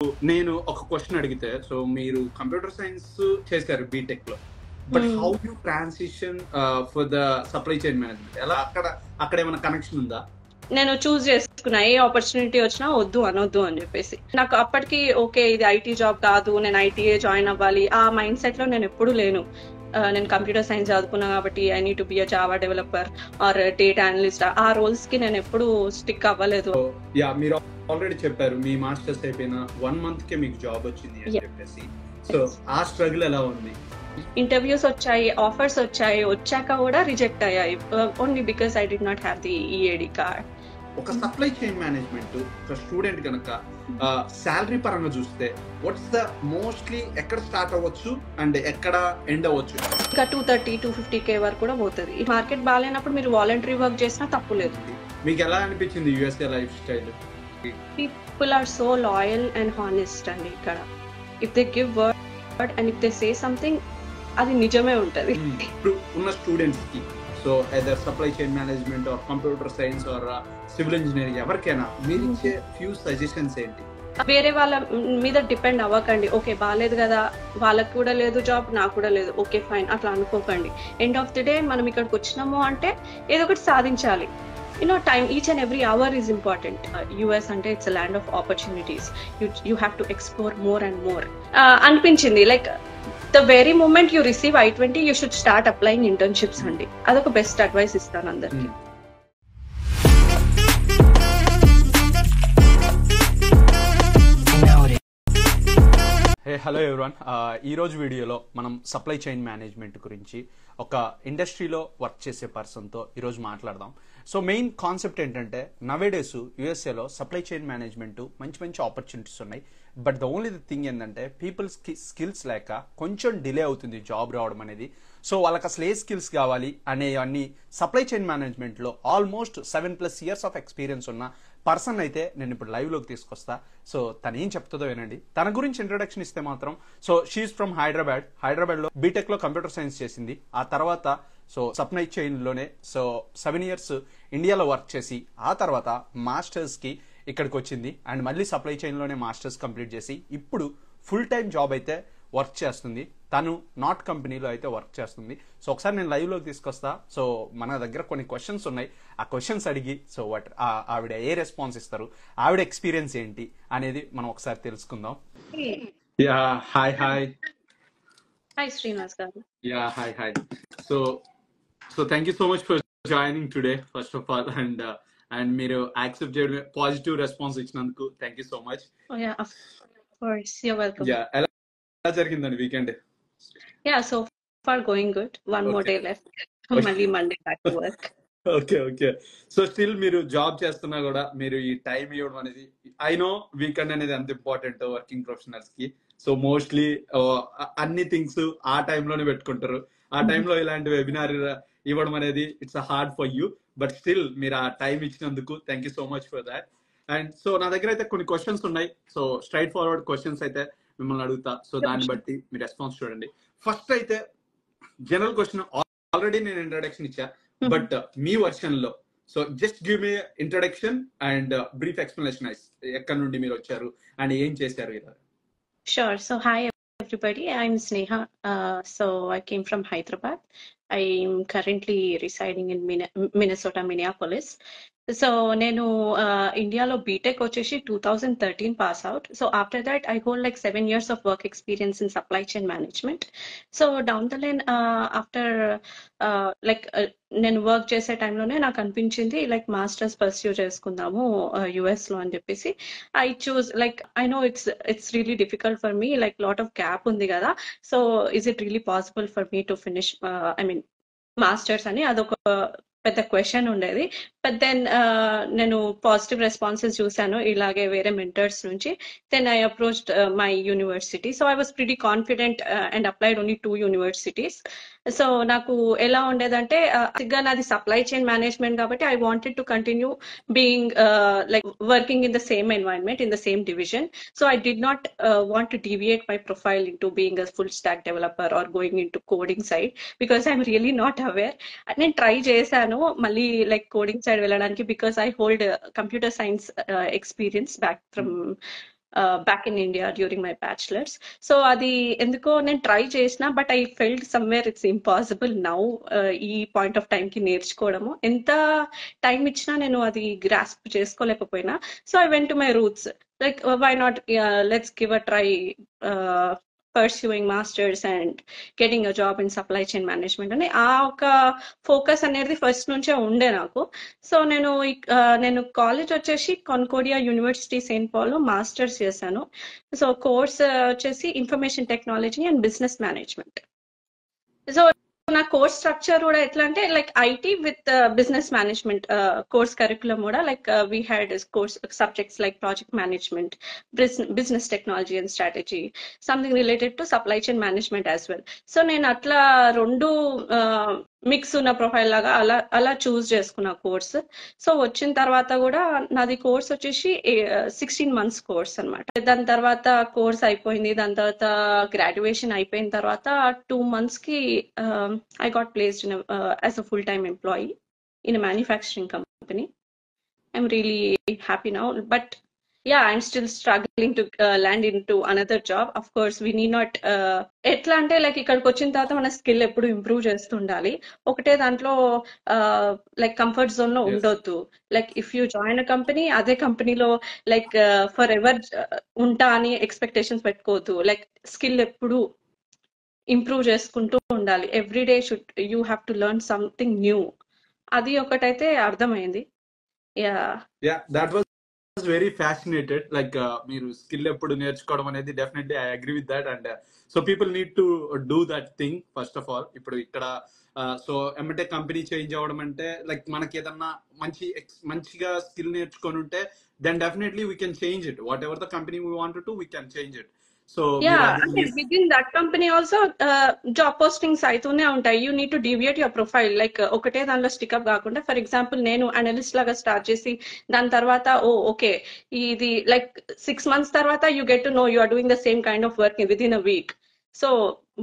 నేను ఒక క్వశ్చన్ అడిగితే, సో మీరు కంప్యూటర్ సైన్స్ చేశారు బీటెక్ లో, but how you transition for the supply chain management? ఎలా అక్కడ ఏమైనా కనెక్షన్ ఉందా? నేను చూస్ చేసుకున్నా, ఏ ఆపర్చునిటీ వచ్చినా వద్దు అనొద్దు అని చెప్పేసి. నాకు అప్పటికి ఓకే ఇది ఐటీ జాబ్ కాదు, నేను ఐటీఏ జాయిన్ అవ్వాలి ఆ మైండ్ సెట్ లో నేను ఎప్పుడు లేను. నేను కంప్యూటర్ సైన్స్ చదువుకున్నా కాబట్టి I need to be a Java developer are data analyst, ఆ రోల్స్ కి నేను ఎప్పుడు స్టిక్ అవ్వలేదు. యా, మీరు ఆల్రెడీ చెప్పారు మీ మాస్టర్స్ అయిపోయిన 1 month కే మీకు జాబ్ వచ్చింది అని చెప్పేసి. సో ఆ స్ట్రగుల్ ఎలా ఉంది? ఇంటర్వ్యూస్ వచ్చాయి, ఆఫర్స్ వచ్చాయి, వచ్చాక కూడా రిజెక్ట్ అయ్యాయి only because I did not have the EAD card. ఒక సప్లై చైన్ మేనేజ్మెంట్ ఒక స్టూడెంట్ కనుక శాలరీ పరంగా చూస్తే వాట్స్ ద మోస్ట్లీ ఎక్కడ స్టార్ట్ అవ్వచ్చు అండ్ ఎక్కడ ఎండ్ అవ్వచ్చు? ఇంకా 230-250K వరకు కూడా పోతుంది. ఈ మార్కెట్ బాగాలేనప్పుడు మీరు వాలంటరీ వర్క్ చేసినా తప్పు లేదు. మీకు ఎలా అనిపించింది USA life style? People are so loyal and honest అండి ఇక్కడ. If they give word and if they say something అది నిజమే ఉంటది. ఇప్పుడు ఉన్న స్టూడెంట్స్ కి, so either supply chain management or computer science or civil engineering, ఎవరికైనా మీరు ఇచ్చే ఫ్యూ సజెషన్స్ ఏంటి? వేరే వాళ్ళ మీద డిపెండ్ అవ్వకండి. ఓకే బాగాలేదు కదా, వాళ్ళకి కూడా లేదు జాబ్, నాకు కూడా లేదు, ఓకే ఫైన్ అట్లా అనుకోకండి. ఎండ్ ఆఫ్ ది డే మనం ఇక్కడికి వచ్చినాము అంటే ఏదో ఒకటి సాధించాలి. Time, each and every hour is important. US ante it's a land of opportunities. You have to explore more and more. Anpinchindi like the very moment you receive I-20 you should start applying internships andi. Adoka best advice istanu andarki. Hello everyone, ఈ రోజు వీడియోలో మనం supply chain management గురించి ఒక ఇండస్ట్రీలో work చేసే పర్సన్తో ఈరోజు మాట్లాడదాం. సో మెయిన్ కాన్సెప్ట్ ఏంటంటే, నవేడేస్ యూఎస్ఏలో సప్లై చైన్ మేనేజ్మెంట్ మంచి మంచి ఆపర్చునిటీస్ ఉన్నాయి. బట్ ద ఓన్లీ థింగ్ ఏంటంటే పీపుల్స్కి స్కిల్స్ లేక కొంచెం డిలే అవుతుంది జాబ్ రావడం అనేది. సో వాళ్ళకి అసలు ఏ స్కిల్స్ కావాలి అనేవన్నీ సప్లై చైన్ మేనేజ్మెంట్లో ఆల్మోస్ట్ 7+ years ఆఫ్ ఎక్స్పీరియన్స్ ఉన్న పర్సన్ అయితే నేను ఇప్పుడు లైవ్లోకి తీసుకొస్తా. సో తను ఏం చెప్తుందో వినండి. తన గురించి ఇంట్రొడక్షన్ ఇస్తే మాత్రం, సో షీఈస్ ఫ్రమ్ హైదరాబాద్లో బీటెక్లో కంప్యూటర్ సైన్స్ చేసింది. ఆ తర్వాత సో సప్లై చైన్లోనే సో 7 years ఇండియాలో వర్క్ చేసి ఆ తర్వాత మాస్టర్స్కి ఇక్కడికి వచ్చింది. అండ్ మళ్ళీ సప్లై చైన్లోనే మాస్టర్స్ కంప్లీట్ చేసి ఇప్పుడు ఫుల్ టైం జాబ్ అయితే వర్క్ చేస్తుంది. తను నాట్ కంపెనీలో అయితే వర్క్ చేస్తుంది. సో ఒకసారి నేను లైవ్లోకి తీసుకొస్తా. సో మన దగ్గర కొన్ని క్వశ్చన్స్ ఉన్నాయి, ఆ క్వశ్చన్స్ అడిగి సో ఆవిడ ఏ రెస్పాన్స్ ఇస్తారు, ఆవిడ ఎక్స్పీరియన్స్ ఏంటి అనేది మనం ఒకసారి తెలుసుకుందాం. Yeah hi Hi Srinivas garu. Yeah hi. So thank you so much for joining today first of all, and మీరు యాక్సెప్ట్ చేయడం, పాజిటివ్ రెస్పాన్స్ ఇచ్చినందుకు thank you so much. Oh yeah, of course, you're welcome. Yeah, ఎలా జరిగిందండి weekend? Yeah, so far going good. One more day left. Mali Monday back to work. Okay. So still మీరు job చేస్తున్నా కూడా మీరు ఈ time ఇవ్వడం అనేది, I know weekend అనేది అంత ఇంపార్టెంట్ వర్కింగ్ ప్రొఫెషనల్స్ కి. సో మోస్ట్లీ అన్ని థింగ్స్ ఆ టైంలోనే పెట్టుకుంటారు. ఆ టైంలో ఇలాంటి వెబినార్ ఇవ్వడం అనేది it's hard for you, but still మీరు ఆ టైం ఇచ్చినందుకు thank you so much for that. And so నా దగ్గర అయితే కొన్ని క్వశ్చన్స్ ఉన్నాయి. సో స్ట్రైట్ ఫార్వర్డ్ క్వశ్చన్స్ అయితే మిమ్మల్ని అడుగుతా. సో దాన్ని బట్టి మీ రెస్పాన్స్ చూడండి. ఫస్ట్ అయితే జనరల్ క్వశ్చన్, ఆల్రెడీ నేను ఇంట్రడక్షన్ ఇచ్చా, బట్ మీ వర్షన్ లో so just give me introduction and brief explanation ఎక్కడి నుండి మీరు వచ్చారు అండ్ ఏం చేశారు ఇలా. Sure. So hi everybody, I'm Sneha. So I came from Hyderabad. I'm currently residing in Minnesota, Minneapolis. So నేను ఇండియాలో బీటెక్ వచ్చేసి 2013 pass out. So after that I hold like 7 years of work experience in supply chain management. So down the line after నేను work చేసే టైంలోనే నాకు అనిపించింది like masters pursue చేసుకుందాము US లో అని చెప్పేసి. I choose like I know it's really difficult for me, like lot of gap ఉంది కదా. So is it really possible for me to finish masters అని అదొక పెద్ద క్వశ్చన్ ఉండేది. బట్ దెన్ నేను పాజిటివ్ రెస్పాన్సెస్ చూసాను ఇలాగే వేరే మెంటర్స్ నుంచి. Then I approached my university. So I was pretty confident and applied only 2 universities. So నాకు ఎలా ఉండేదంటే నాది సప్లై చైన్ మేనేజ్మెంట్ కాబట్టి I wanted to continue being like working in the same environment in the same division. So I did not want to deviate my profile in to being a full stack developer are going in to coding side because I'm really not aware. నేను try చేశాను మళ్ళీ like coding side వెళ్ళడానికి because I hold computer science experience back from back in India during my bachelors. So అది ఎందుకో నేను try చేసిన, but I felt somewhere it's impossible now ఈ point of టైంకి నేర్చుకోవడము. ఎంత టైం ఇచ్చినా నేను అది గ్రాస్ప్ చేసుకోలేకపోయినా. So I went to my roots, like why not, let's give a try pursuing masters and getting a job in supply chain management అని ఆ ఒక ఫోకస్ అనేది ఫస్ట్ నుంచే ఉండే నాకు. సో నేను కాలేజ్ వచ్చేసి కాన్కోడియా యూనివర్సిటీ సెయింట్ పాల్ లో మాస్టర్స్ చేశాను. సో కోర్స్ వచ్చేసి information technology and business management. So నా కోర్స్ స్ట్రక్చర్ కూడా ఎట్లా అంటే like IT with business management course curriculum కూడా, like we had course subjects like project management, business technology and strategy, something related to supply chain management as well. So నేను అట్లా రెండు mix ఉన్న profile లాగా అలా చూస్ చేసుకున్న కోర్స్. సో వచ్చిన తర్వాత కూడా నాది కోర్స్ వచ్చేసి 16 months కోర్స్ అనమాట. దాని తర్వాత కోర్స్ అయిపోయింది. దాని తర్వాత గ్రాడ్యుయేషన్ అయిపోయిన తర్వాత 2 months కి I got placed as a full-time employee in a manufacturing company. I'm really happy now, but yeah, I'm still struggling to land into another job. Of course, we need not ఎట్లా అంటే like ఇక్కడికి వచ్చిన తర్వాత మన skill ఎప్పుడు improve చేస్తుండాలి. ఒకటే దాంట్లో like comfort zone లో ఉండొద్దు. Like if you join a company, అదే కంపెనీలో లైక్ ఫర్ ఎవర్ ఉంటా అని ఎక్స్పెక్టేషన్స్ పెట్టుకోవద్దు. లైక్ స్కిల్ ఎప్పుడు ఇంప్రూవ్ చేసుకుంటూ ఉండాలి. Everyday should you have to learn something new. అది ఒకటైతే అర్థమైంది. That was very fascinated. Like మీరు స్కిల్ ఎప్పుడు నేర్చుకోవడం అనేది definitely I agree with that. And so people need to do that thing first of all. ఇప్పుడు ఇక్కడ సో ఎమ్మటే కంపెనీ చేంజ్ అవ్వడం అంటే లైక్ మనకి ఏదన్నా మంచిగా స్కిల్ నేర్చుకొని ఉంటే then definitely we can change it. Whatever the company we want to, we can change it. So within that company also job postings అయితేనే ఉంటాయి. You need to deviate your profile. Like ఒకటే దానిలో stick up కాకుండా, for example నేను analyst లాగా start చేసి దాని తర్వాత ఓకే ఇది లైక్ 6 months తర్వాత you get to know you are doing the same kind of work with in a week. So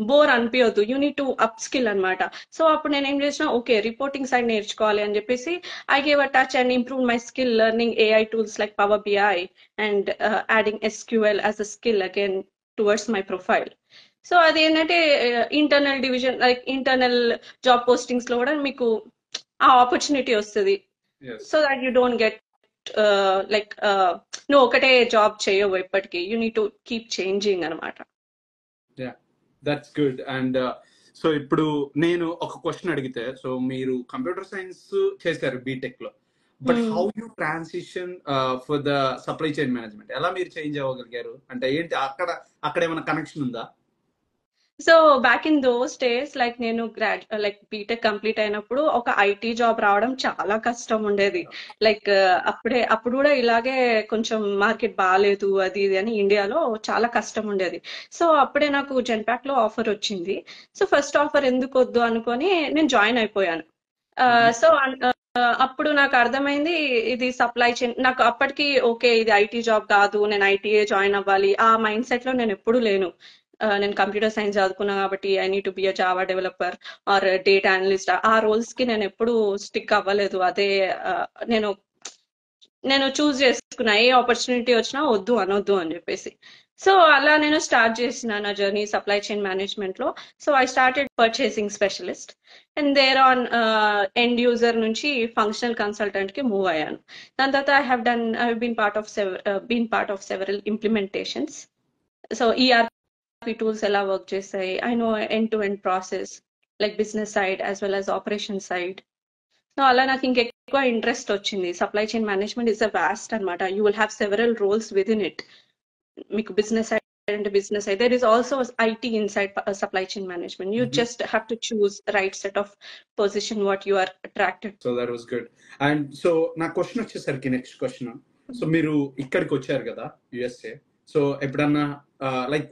bore అనిపించద్దు. You need to upskill అనమాట. సో అప్పుడు నేను ఏం చేసిన, ఓకే రిపోర్టింగ్ సైడ్ నేర్చుకోవాలి అని చెప్పేసి I gave a touch and improve my skill learning AI tools like Power BI and adding SQL as a skill again towards my profile. So అది ఏంటంటే internal division like internal job postings లో కూడా మీకు ఆ opportunity వస్తుంది. So that you don't get like నువ్వు ఒకటే job చేయవు ఎప్పటికీ. You need to keep changing అనమాట. That's good. అండ్ సో ఇప్పుడు నేను ఒక క్వశ్చన్ అడిగితే, సో మీరు కంప్యూటర్ సైన్స్ చేశారు బీటెక్ లో, but how you transition for the supply chain management? ఎలా మీరు చేంజ్ అవ్వగలిగారు? అంటే ఏంటి అక్కడ ఏమైనా కనెక్షన్ ఉందా? So back in those days like నేను బీటెక్ కంప్లీట్ అయినప్పుడు ఒక ఐటీ జాబ్ రావడం చాలా కష్టం ఉండేది. లైక్ అప్పుడు కూడా ఇలాగే కొంచెం మార్కెట్ బాగాలేదు అది ఇది అని ఇండియాలో చాలా కష్టం ఉండేది. సో అప్పుడే నాకు జెన్పాక్ లో ఆఫర్ వచ్చింది. సో ఫస్ట్ ఆఫర్ ఎందుకు వద్దు అనుకొని నేను జాయిన్ అయిపోయాను. సో అప్పుడు నాకు అర్థమైంది ఇది సప్లై చైన్. నాకు అప్పటికి ఓకే ఇది ఐటీ జాబ్ కాదు, నేను ఐటీఏ జాయిన్ అవ్వాలి ఆ మైండ్ సెట్ లో నేను ఎప్పుడు లేను. నేను కంప్యూటర్ సైన్స్ చదువుకున్నా కాబట్టి I need to be a Java developer are data analyst ఆ రోల్స్ కి నేను ఎప్పుడు స్టిక్ అవ్వలేదు. అదే నేను చూస్ చేసుకున్నా, ఏ ఆపర్చునిటీ వచ్చినా వద్దు అనొద్దు అని చెప్పేసి. సో అలా నేను స్టార్ట్ చేసిన నా జర్నీ సప్లై చైన్ మేనేజ్మెంట్ లో. So I started purchasing specialist and there on end user నుంచి ఫంక్షనల్ కన్సల్టెంట్ కి మూవ్ అయ్యాను. దాని తర్వాత I have been part of several implementations. So ERP tools ఎలా వర్క్ చేస్తాయి, I know end to end process like business side as well as operation side. So అలా నాకు ఇంకెక్కువ ఇంట్రెస్ట్ వచ్చింది. Supply chain management is a vast అనమాట. You will have several roles within it. మీకు business side అంటే business side, there is also IT inside supply chain management. You just have to choose right set of position what you are attracted. So that was good. And so నా question వచ్చేసరికి next question, so మీరు ఇక్కడికి వచ్చారు కదా USA. So ఎప్పుడన్నా like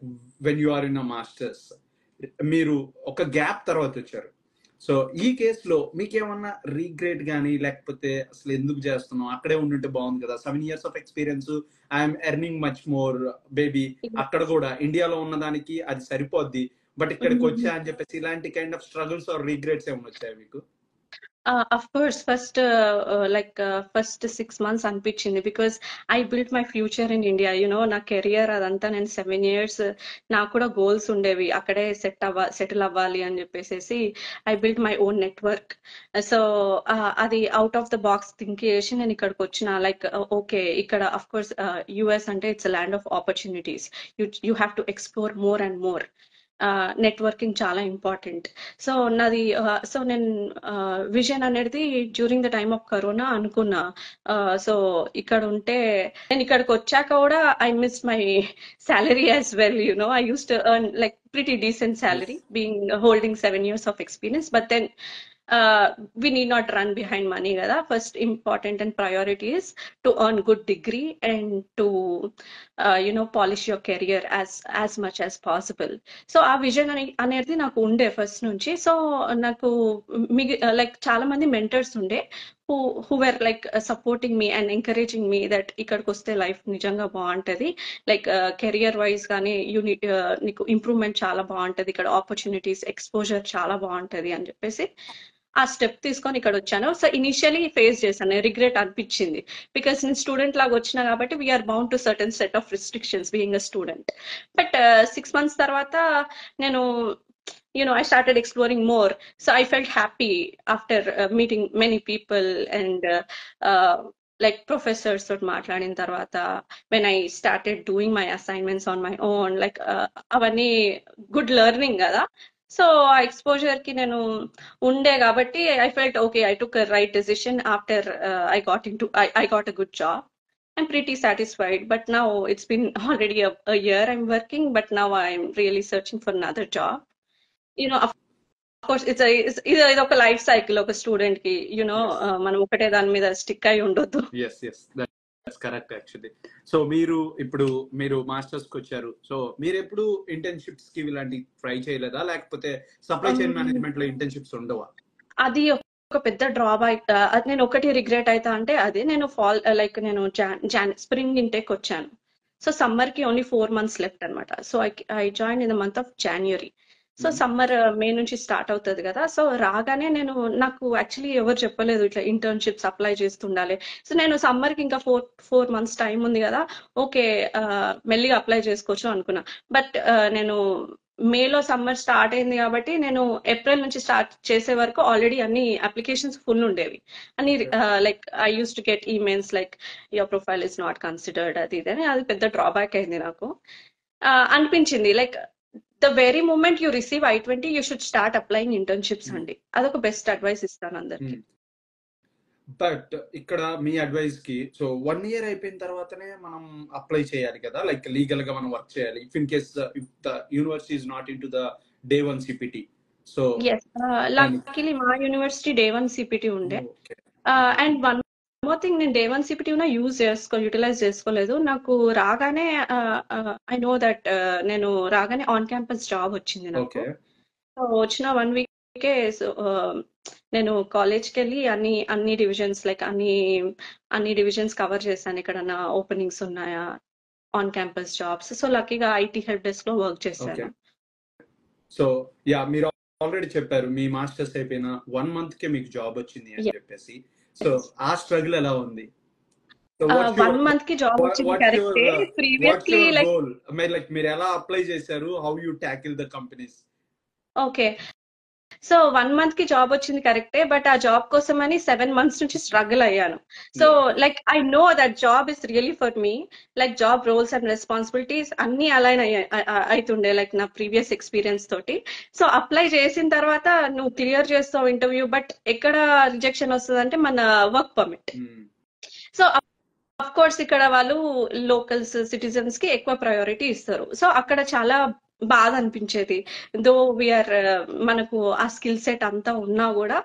when you are in a masters మీరు ఒక gap తర్వాత వచ్చారు. సో ఈ కేసులో మీకేమన్నా రీగ్రెట్ కానీ, లేకపోతే అసలు ఎందుకు చేస్తున్నాం, అక్కడే ఉండుంటే బాగుంది కదా, 7 years of experience, I'm earning much more baby, అక్కడ కూడా ఇండియాలో ఉన్నదానికి అది సరిపోద్ది, బట్ ఇక్కడికి వచ్చా అని చెప్పేసి ఇలాంటి కైండ్ ఆఫ్ స్ట్రగుల్స్ ఆర్ రీగ్రెట్స్ ఏమైనా వచ్చాయి మీకు? Of course, first 6 months అనిపించింది because I built my future in India నా కెరియర్ అదంతా నేను 7 years నాకు కూడా గోల్స్ ఉండేవి అక్కడే సెటిల్ అవ్వాలి అని చెప్పేసి I built my own network. So అది out of the box think చేసి నేను ఇక్కడికి వచ్చిన లైక్ ఓకే ఇక్కడ అఫ్ కోర్స్ యుఎస్ అంటే it's land of opportunities. You have to explore more and more. Networking చాలా ఇంపార్టెంట్. సో నేను విజన్ అనేది during the time of corona అనుకున్నా. సో ఇక్కడ ఉంటే నేను ఇక్కడికి వచ్చాక కూడా I miss my salary as well. I used to earn like pretty decent salary Yes. being holding 7 years of experience, but then we need not run behind money kada. First important and priority is to earn good degree and to polish your career as much as possible. So ఆ vision అనేది నాకు ఉండే first నుంచి. So నాకు like చాలా మంది mentors ఉండే who were like supporting me and encouraging me that ఇక్కడికి వస్తే లైఫ్ నిజంగా బాగుంటది, లైక్ కెరియర్ వైజ్ కానీ నీకు ఇంప్రూవ్మెంట్ చాలా బాగుంటది, ఇక్కడ ఆపర్చునిటీస్ ఎక్స్పోజర్ చాలా బాగుంటది అని చెప్పేసి ఆ స్టెప్ తీసుకొని ఇక్కడ వచ్చాను. సో ఇనిషియలీ ఫేస్ చేశాను, రిగ్రెట్ అనిపించింది బికాస్ నేను స్టూడెంట్ లాగా వచ్చినా కాబట్టి we're bound to certain set of restrictions being a student. But 6 months తర్వాత నేను I started exploring more. So I felt happy after meeting many people and like professors తోటి మాట్లాడిన తర్వాత when I started doing my assignments on my own, like అవన్నీ good learning కదా. So ఆ exposure కి నేను ఉండే కాబట్టి I felt okay I took right decision after I got a good job. I'm pretty satisfied, but now it's been already a year I'm working, but now I'm really searching for another job. Of course, ఇది ఒక life cycle ఒక student కి. Yes. మనం ఒకటే దాని మీద stick అయి ఉండొద్దు. Yes that's correct actually. So మీరు మాస్టర్స్ కి వచ్చారు. సో మీరు ఎప్పుడు ఇంటర్న్షిప్స్ కి ఇలాంటి ట్రై చేయలేదా, లేకపోతే సప్లై చైన్ మేనేజ్మెంట్ లో ఇంటర్న్షిప్స్ ఉండవా? అది ఒక పెద్ద డ్రాబ్యాక్. నేను ఒకటి రిగ్రెట్ అవుతా అంటే అదే నేను నేను స్ప్రింగ్ ఇంటేక్ వచ్చాను. సో సమ్మర్ కి ఓన్లీ 4 months లెఫ్ట్ అనమాట. So I join in the month of January. So summer May నుంచి స్టార్ట్ అవుతుంది కదా. సో రాగానే నాకు యాక్చువల్లీ ఎవరు చెప్పలేదు ఇట్లా ఇంటర్న్షిప్స్ అప్లై చేస్తుండాలి. సో నేను సమ్మర్ కి ఇంకా 4 months టైం ఉంది కదా, ఓకే మెల్లిగా అప్లై చేసుకోవచ్చు అనుకున్నా. బట్ నేను మేలో సమ్మర్ స్టార్ట్ అయింది కాబట్టి నేను ఏప్రిల్ నుంచి స్టార్ట్ చేసే వరకు ఆల్రెడీ అన్ని అప్లికేషన్స్ ఫుల్ ఉండేవి. అని like I use to get emails like your profile is not considered అది ఇదని. అది పెద్ద డ్రాబ్యాక్ అయింది నాకు. అనిపించింది like the very moment you receive I-20 you should start applying internships అండి. అదొక బెస్ట్ అడ్వైస్ ఇస్తాను అందరికి. బట్ ఇక్కడ మీ అడ్వైస్ కి సో 1 year అయిపోయిన తర్వాతనే మనం అప్లై చేయాలి కదా, లైక్ లీగల్ గా మనం వర్క్ చేయాలి if in case if the university is not in to the day 1 CPT. So luckily మా యూనివర్సిటీ day 1 CPT ఉండే. అండ్ వన్ మోర్ థింగ్, నేను day 1 CPT యూటిలైజ్ చేసుకోలేదు. నాకు రాగానే ఐ నో దట్ నేను రాగానే ఆన్ క్యాంపస్ జాబ్ వచ్చింది నాకు. సో వచ్చిన 1 week నేను కాలేజ్కి వెళ్ళి అన్ని డివిజన్స్ లైక్ అన్ని డివిజన్స్ కవర్ చేశాను. ఎక్కడన్నా ఓపెనింగ్స్ ఉన్నాయా, ఆన్ క్యాంపస్ జాబ్స్. సో లక్కీగా ఐటీ హెల్ప్ డెస్క్ లో వర్క్ చేశాను. సో మీరు ఆల్రెడీ చెప్పారు మీ మాస్టర్స్ అయిపోయిన 1 month కే మీకు జాబ్ వచ్చింది అని చెప్పేసి. సో ఆ స్ట్రగుల్ ఎలా ఉంది? 1 month కి జాబ్ వచ్చింది కరెక్టే. ప్రీవియస్లీ లైక్ మీరు ఎలా అప్లై చేశారు, how you tackle the companies? Okay, so 1 month కి జాబ్ వచ్చింది కరెక్టే, బట్ ఆ జాబ్ కోసం అని 7 months నుంచి స్ట్రగుల్ అయ్యాను. So like I know that job is really for me, like job roles and responsibilities అన్ని అలైన్ అవుతుండే లైక్ నా ప్రీవియస్ ఎక్స్పీరియన్స్ తోటి. సో అప్లై చేసిన తర్వాత నువ్వు క్లియర్ చేస్తావు ఇంటర్వ్యూ, బట్ ఎక్కడ రిజెక్షన్ వస్తుంది అంటే మన work permit. So of course ఇక్కడ వాళ్ళు లోకల్స్ సిటిజన్స్ కి ఎక్కువ ప్రయారిటీ ఇస్తారు. సో అక్కడ చాలా బాధ అనిపించేది. దో వీఆర్ మనకు ఆ స్కిల్ సెట్ అంతా ఉన్నా కూడా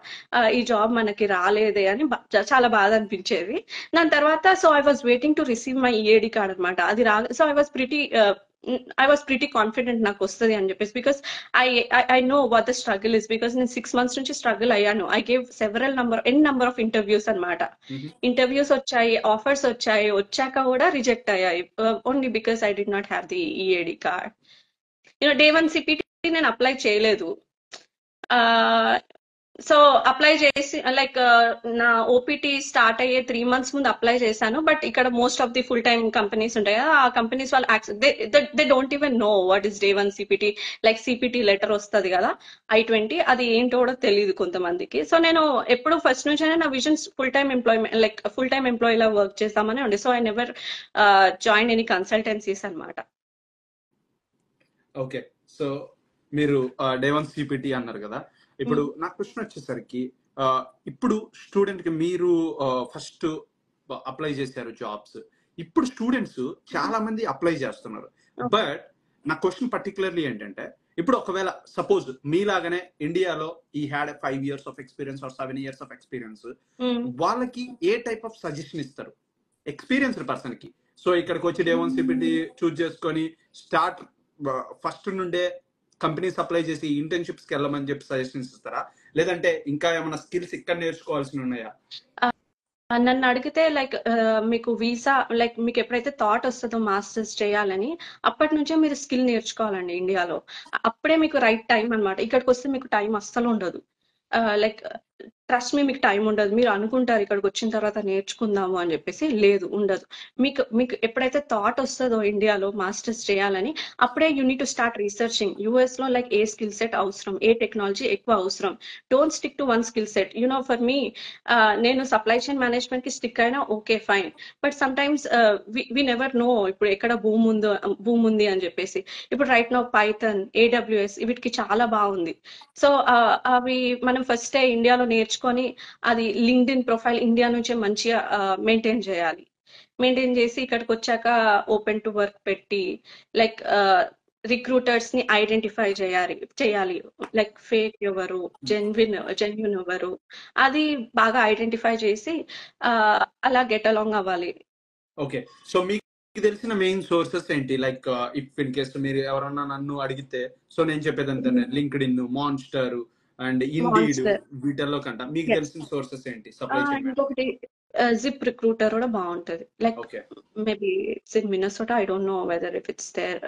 ఈ జాబ్ మనకి రాలేదే అని చాలా బాధ అనిపించేది. దాని తర్వాత so I was waiting to receive my EAD card అనమాట. అది so I was pretty confident నాకు వస్తుంది అని చెప్పేసి, because I know what the struggle is. Because నేను 6 months నుంచి స్ట్రగుల్ అయ్యాను. I gave number of interviews అనమాట. ఇంటర్వ్యూస్ వచ్చాయి, ఆఫర్స్ వచ్చాయి, వచ్చాక కూడా రిజెక్ట్ అయ్యాయి only because I did not have the EAD card. day 1 CPT నేను అప్లై చేయలేదు. సో అప్లై చేసి లైక్ నా ఓపీటీ స్టార్ట్ అయ్యే 3 months ముందు అప్లై చేశాను. బట్ ఇక్కడ most of the full time companies ఉంటాయి కదా, ఆ కంపెనీస్ వాళ్ళు they don't even know what is Day 1 CPT. Like CPT letter వస్తుంది కదా, I-20, అది ఏంటో కూడా తెలియదు కొంతమందికి. సో నేను ఎప్పుడు ఫస్ట్ నుంచి నా vision full time employment, like full time employee లా వర్క్ చేస్తామని ఉండే. So I never join any consultancies అనమాట. ఓకే. సో మీరు Day 1 సిపిటి అన్నారు కదా. ఇప్పుడు నా క్వశ్చన్ వచ్చేసరికి ఇప్పుడు స్టూడెంట్ కి మీరు ఫస్ట్ అప్లై చేశారు జాబ్స్. ఇప్పుడు స్టూడెంట్స్ చాలా మంది అప్లై చేస్తున్నారు. బట్ నా క్వశ్చన్ పర్టికులర్లీ ఏంటంటే, ఇప్పుడు ఒకవేళ సపోజ్ మీలాగానే ఇండియాలో ఈ had 5 years of experience or 7 years of experience, వాళ్ళకి ఏ టైప్ ఆఫ్ సజెషన్ ఇస్తారు ఎక్స్పీరియన్స్డ్ పర్సన్ కి? సో ఇక్కడికి వచ్చి Day 1 సిపిటి చూజ్ చేసుకొని స్టార్ట్ ఫస్ట్ నుండే కంపెనీస్ అప్లై చేసి ఇంటర్న్షిప్స్ కి వెళ్ళమని చెప్పి సజెషన్స్ ఇస్తారా, లేదంటే ఇంకా ఏమైనా స్కిల్స్ ఇక్కడ నేర్చుకోవాల్సి ఉన్నాయా? నన్ను అడిగితే లైక్ మీకు వీసా, లైక్ మీకు ఎప్పుడైతే థాట్ వస్తుందో మాస్టర్స్ చేయాలని, అప్పటి నుంచే మీరు స్కిల్ నేర్చుకోవాలండి ఇండియాలో. అప్పుడే మీకు రైట్ టైం అనమాట. ఇక్కడికి వస్తే మీకు టైం అస్సలు ఉండదు. లైక్ ట్రస్ట్ మీ, మీకు టైం ఉండదు. మీరు అనుకుంటారు ఇక్కడికి వచ్చిన తర్వాత నేర్చుకుందాము అని చెప్పేసి, లేదు, ఉండదు. మీకు మీకు ఎప్పుడైతే థాట్ వస్తుందో ఇండియాలో మాస్టర్స్ చేయాలని, అప్పుడే you need to start researching US లో, లైక్ ఏ స్కిల్ సెట్ అవసరం, ఏ టెక్నాలజీ ఎక్కువ అవసరం. Don't stick to one skill set. For me, నేను సప్లై చైన్ మేనేజ్మెంట్ కి స్టిక్ అయినా okay fine, but sometimes we never know ఇప్పుడు ఎక్కడ భూమి ఉంది అని చెప్పేసి. ఇప్పుడు రైట్ నో పైథన్, AWS వీటికి చాలా బాగుంది. సో అవి మనం ఫస్ట్ ఇండియాలో నేర్చుకొని అది లింక్డ్ఇన్ ప్రొఫైల్ ఇండియా నుంచే మంచిగా మెయింటైన్ చేయాలి. మెయింటైన్ చేసి ఇక్కడికి వచ్చాక ఓపెన్ టు వర్క్ పెట్టి, లైక్ రిక్రూటర్స్ ని ఐడెంటిఫై చేయాలి. లైక్ ఫేక్ ఎవరు, జెన్యున్ ఎవరు, అది బాగా ఐడెంటిఫై చేసి అలా గెట్ అలాంగ్ అవ్వాలి. ఓకే. సో మీకు తెలిసిన మెయిన్ సోర్సెస్ ఏంటి? లైక్ ఇఫ్ ఇన్ కేస్ మీరు ఎవరన్నా నన్ను అడిగితే, సో నేను చెప్పేది అంతే, లింక్డ్ఇన్, మాన్స్టర్ అండ్ ఇండీడ్, వీటిల్లో కంట మీకు తెలిసిన సోర్సెస్ ఏంటి? సప్లై చైన్ ఇంకొకటి జిప్ రిక్రూటర్ కూడా బాగుంటది. Like maybe it's in Minnesota, I don't know whether if it's there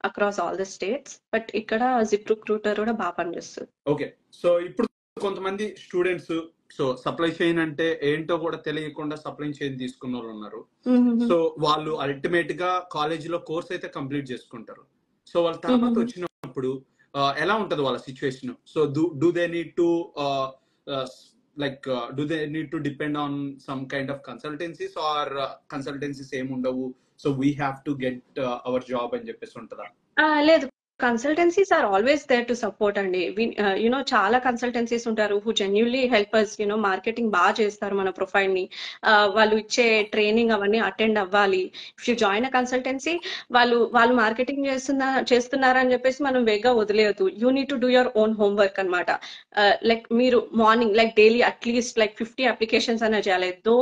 across all the states, but ఇక్కడ జిప్ రిక్రూటర్ కూడా బాగా పనిచేస్తుంది. ఓకే. సో ఇప్పుడు కొంతమంది స్టూడెంట్స్ సో సప్లై చైన్ అంటే ఏంటో కూడా తెలియకుండా సప్లై చైన్ తీసుకున్న వాళ్ళు ఉన్నారు. సో వాళ్ళు అల్టిమేట్ గా కాలేజ్ లో కోర్స్ అయితే కంప్లీట్ చేసుకుంటారు. సో వాళ్ళ తర్వాత వచ్చినప్పుడు ఎలా ఉంటది వాళ్ళ situation? So do they need to do they need to depend on some kind of consultancies, or consultancies ఏమి ఉండవు, so we have to get our job అని చెప్పేసి ఉంటుందా? లేదు, consultancies are always there to support అండి. చాలా consultancies ఉంటారు who genuinely help us. Marketing బాగా చేస్తారు మన ప్రొఫైల్ ని. వాళ్ళు ఇచ్చే ట్రైనింగ్ అవన్నీ అటెండ్ అవ్వాలి. If you join a consultancy, వాళ్ళు మార్కెటింగ్ చేస్తున్నారని చెప్పేసి మనం వేగా వదిలేయద్దు. You need to do your own homework అనమాట. లైక్ మీరు morning like daily at least like 50 applications అనే చేయాలి. దో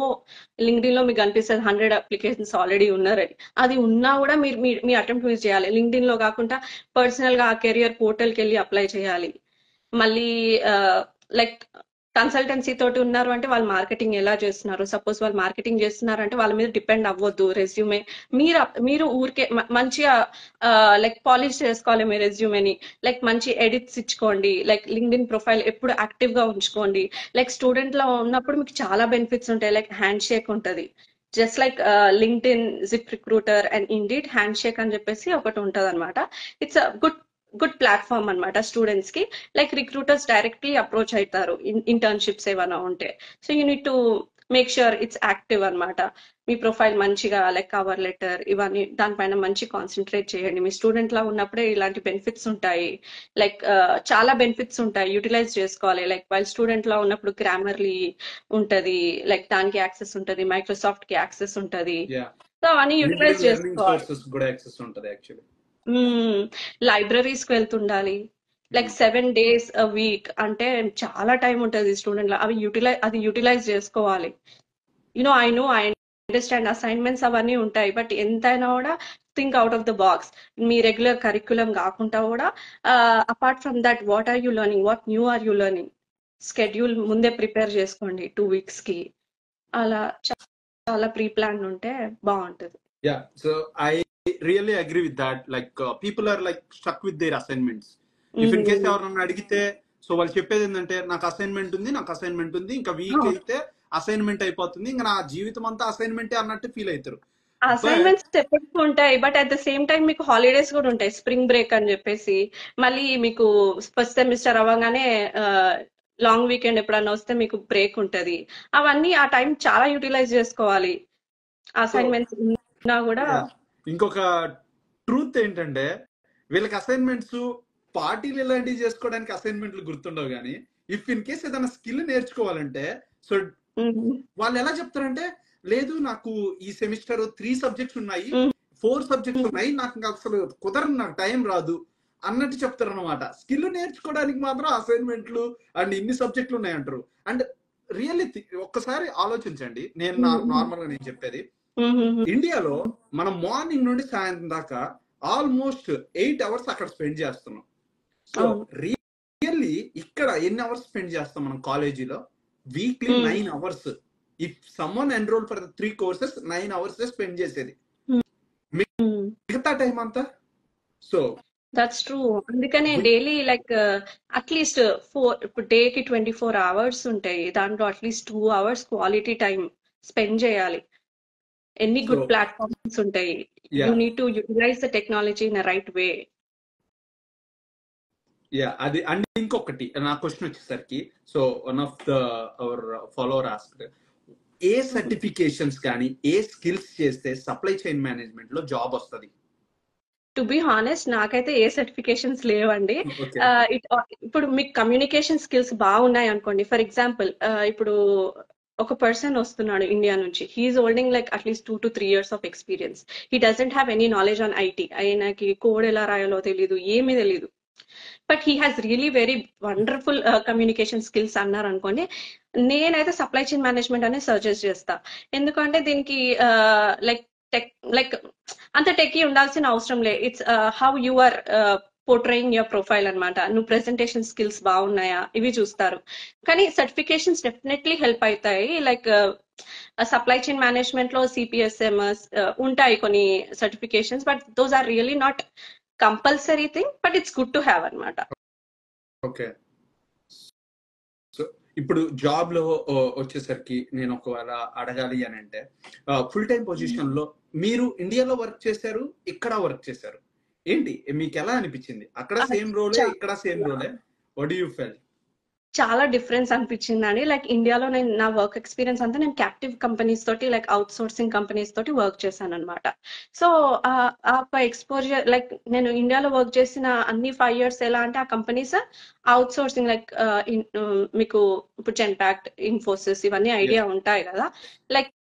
లింక్డ్ఇన్ లో మీకు కనిపిస్తుంది 100 అప్లికేషన్స్ ఆల్రెడీ ఉన్నారని. అది ఉన్నా కూడా మీరు మీ అటెంప్ట్ యూజ్ చేయాలి. లింక్డ్ఇన్ లో కాకుండా పర్సనల్ గా ఆ కెరియర్ పోర్టల్ కి వెళ్ళి అప్లై చేయాలి. మళ్ళీ లైక్ కన్సల్టెన్సీ తోటి ఉన్నారు అంటే వాళ్ళు మార్కెటింగ్ ఎలా చేస్తున్నారు, సపోజ్ వాళ్ళు మార్కెటింగ్ చేస్తున్నారు అంటే వాళ్ళ మీద డిపెండ్ అవ్వద్దు. రెజ్యూమే మీరు ఊరికే మంచిగా లైక్ పాలిష్ చేసుకోవాలి మీ రెజ్యూమేని. లైక్ మంచి ఎడిట్స్ ఇచ్చుకోండి. లైక్ లింక్డ్ఇన్ ప్రొఫైల్ ఎప్పుడు యాక్టివ్ గా ఉంచుకోండి. లైక్ స్టూడెంట్ లో ఉన్నప్పుడు మీకు చాలా బెనిఫిట్స్ ఉంటాయి. లైక్ హ్యాండ్ షేక్ ఉంటది, just like LinkedIn, zip recruiter and indeed hand shake అని చెప్పేసి ఒకటి ఉంటది అనమాట. ఇట్స్ అ గుడ్ ప్లాట్ఫామ్ అనమాట స్టూడెంట్స్ కి. లైక్ రిక్రూటర్స్ డైరెక్ట్లీ అప్రోచ్ అవుతారు ఇంటర్న్షిప్స్ ఏమైనా ఉంటే. So you need to make sure it's active అనమాట. మీ ప్రొఫైల్ మంచిగా లైక్ కవర్ లెటర్ ఇవన్నీ దానిపైన మంచి కాన్సన్ట్రేట్ చేయండి. మీ స్టూడెంట్ లా ఉన్నప్పుడే ఇలాంటి బెనిఫిట్స్ ఉంటాయి. లైక్ చాలా బెనిఫిట్స్ ఉంటాయి, యూటిలైజ్ చేసుకోవాలి. లైక్ వైల్ స్టూడెంట్ లా ఉన్నప్పుడు గ్రామర్లీ ఉంటది, లైక్ దానికి యాక్సెస్ ఉంటది, మైక్రోసాఫ్ట్ కి యాక్సెస్ ఉంటది. సో అవన్నీ యూటిలైజ్ చేసుకోవాలి. లైబ్రరీస్ కి వెళ్తుండాలి. లైక్ 7 days a week అంటే చాలా టైం ఉంటుంది స్టూడెంట్ లో. అది యూటిలైజ్ చేసుకోవాలి. ఐ అండర్స్టాండ్ అసైన్మెంట్స్ అవన్నీ ఉంటాయి, బట్ ఎంతైనా కూడా think out of the box. మీ రెగ్యులర్ కరిక్యులం కాకుండా కూడా apart from that what are you learning, what new are you learning, schedule ముందే ప్రిపేర్ చేసుకోండి 2 weeks కి. అలా చాలా ప్రీ ప్లాన్ ఉంటే బాగుంటుంది. Yeah, so I really agree with that. Like people are like stuck with their assignments. If in case ఎవరన్నా అడిగితే so వాళ్ళు చెప్పేది ఏంటంటే నాకు అసైన్మెంట్ ఉంది ఇంకా వీక్ అయితే అసైన్మెంట్ అయిపోతుంది, ఇంకా నా జీవితం అంతా అసైన్మెంటే అన్నట్టు ఫీల్ అవుతారు. బట్ అసైన్మెంట్స్ ఎప్పటికీ ఉంటాయి, but at the same time మీకు హాలిడేస్ కూడా ఉంటాయి, స్ప్రింగ్ బ్రేక్ అని చెప్పేసి. మళ్ళీ మీకు ఫస్ట్ సెమిస్టర్ అవ్వగానే లాంగ్ వీకెండ్ ఎప్పుడన్నా వస్తే మీకు బ్రేక్ ఉంటది. అవన్నీ ఆ టైం చాలా యూటిలైజ్ చేసుకోవాలి. సో అసైన్మెంట్స్ ఉన్నా కూడా. ఇంకొక ట్రూత్ ఏంటంటే వీళ్ళకి అసైన్మెంట్స్ పార్టీలు ఇలాంటివి చేసుకోవడానికి అసైన్మెంట్లు గుర్తుండవు, కానీ ఇఫ్ ఇన్ కేస్ ఏదైనా స్కిల్ నేర్చుకోవాలంటే సో వాళ్ళు ఎలా చెప్తారంటే లేదు నాకు ఈ సెమిస్టర్ 3 సబ్జెక్ట్స్ ఉన్నాయి, 4 సబ్జెక్ట్స్ ఉన్నాయి, నాకు ఇంకా అసలు కుదరదు, నాకు టైం రాదు అన్నట్టు చెప్తారు అనమాట. స్కిల్ నేర్చుకోవడానికి మాత్రం అసైన్మెంట్లు అండ్ ఇన్ని సబ్జెక్టులు ఉన్నాయంటారు. అండ్ రియల్లీ ఒక్కసారి ఆలోచించండి, నేను నార్మల్ గా నేను చెప్పేది, ఇండియాలో మనం మార్నింగ్ నుండి సాయంత్రం దాకా ఆల్మోస్ట్ 8 అవర్స్ అక్కడ స్పెండ్ చేస్తున్నాం. సో రియల్లీ ఇక్కడ ఎన్ని అవర్స్ స్పెండ్ చేస్తాం మనం కాలేజీలో? Weekly 9 hours. If someone enroll for 3 courses 9 hours spend చేసేది, మిగతా టైం అంతా. So that's true. అందుకనే డైలీ లైక్ అట్లీస్ట్ ఇప్పుడు డేకి 24 అవర్స్ ఉంటాయి, దాంట్లో at least 2 hours quality time spend చేయాలి. ఎన్ని గుడ్ ప్లాట్ఫామ్స్ ఉంటాయి, you need to utilize the technology in right way. అది. అండ్ ఇంకొకటి నా క్వశ్చన్ వచ్చేసరికి, so one of the our follower asked, ఏ సర్టిఫికేషన్స్ కానీ ఏ స్కిల్స్ చేస్తే సప్లై చైన్ మేనేజ్మెంట్ లో జాబ్ వస్తుంది? టు బి హానెస్ట్ నాకైతే ఏ సర్టిఫికేషన్స్ లేవండి. ఇప్పుడు మీకు కమ్యూనికేషన్ స్కిల్స్ బాగున్నాయి అనుకోండి, ఫర్ ఎగ్జాంపుల్ ఇప్పుడు ఒక పర్సన్ వస్తున్నాడు ఇండియా నుంచి, he is holding like at least 2 to 3 years of experience, he doesn't have any knowledge on IT, ఆయనకి కోడ్ ఎలా రాయాలో తెలియదు, ఏమీ తెలియదు, but he has really very wonderful communication skills అన్నారు అనుకోండి, నేనైతే సప్లై చైన్ మేనేజ్మెంట్ అనే సజెస్ట్ చేస్తా. ఎందుకంటే దీనికి లైక్ అంత టెక్కి ఉండాల్సిన అవసరం లేదు. It's how you are portraying your profile అనమాట. నువ్వు ప్రెజెంటేషన్ స్కిల్స్ బాగున్నాయా ఇవి చూస్తారు. కానీ సర్టిఫికేషన్స్ డెఫినెట్లీ హెల్ప్ అవుతాయి. లైక్ సప్లై చైన్ మేనేజ్మెంట్ లో సిపిఎస్ఎంఎస్ ఉంటాయి కొన్ని certifications, but those are really not compulsory thing, but it's good to have అనమాట. ఓకే. సో ఇప్పుడు జాబ్ లో వచ్చేసరికి నేను ఒకవేళ అడగాలి అని అంటే, ఫుల్ టైం పొజిషన్ లో మీరు ఇండియాలో వర్క్ చేశారు, ఇక్కడ వర్క్ చేశారు, ఏంటి మీకు ఎలా అనిపించింది? అక్కడ సేమ్ రోలే, ఇక్కడ సేమ్ రోలే, వాట్ డు యు ఫెల్? చాలా డిఫరెన్స్ అనిపించిందండి. లైక్ ఇండియాలో నేను నా వర్క్ ఎక్స్పీరియన్స్ అంతా నేను క్యాప్టివ్ కంపెనీస్ తోటి, లైక్ అవుట్ సోర్సింగ్ కంపెనీస్ తోటి వర్క్ చేశాను అనమాట. సో ఆ ఎక్స్పోజర్, లైక్ నేను ఇండియాలో వర్క్ చేసిన అన్ని 5 years ఎలా అంటే ఆ కంపెనీస్ అవుట్ సోర్సింగ్, లైక్ మీకు ఇప్పుడు జెన్పాక్ట్, ఇన్ఫోసిస్ ఇవన్నీ ఐడియా ఉంటాయి కదా, లైక్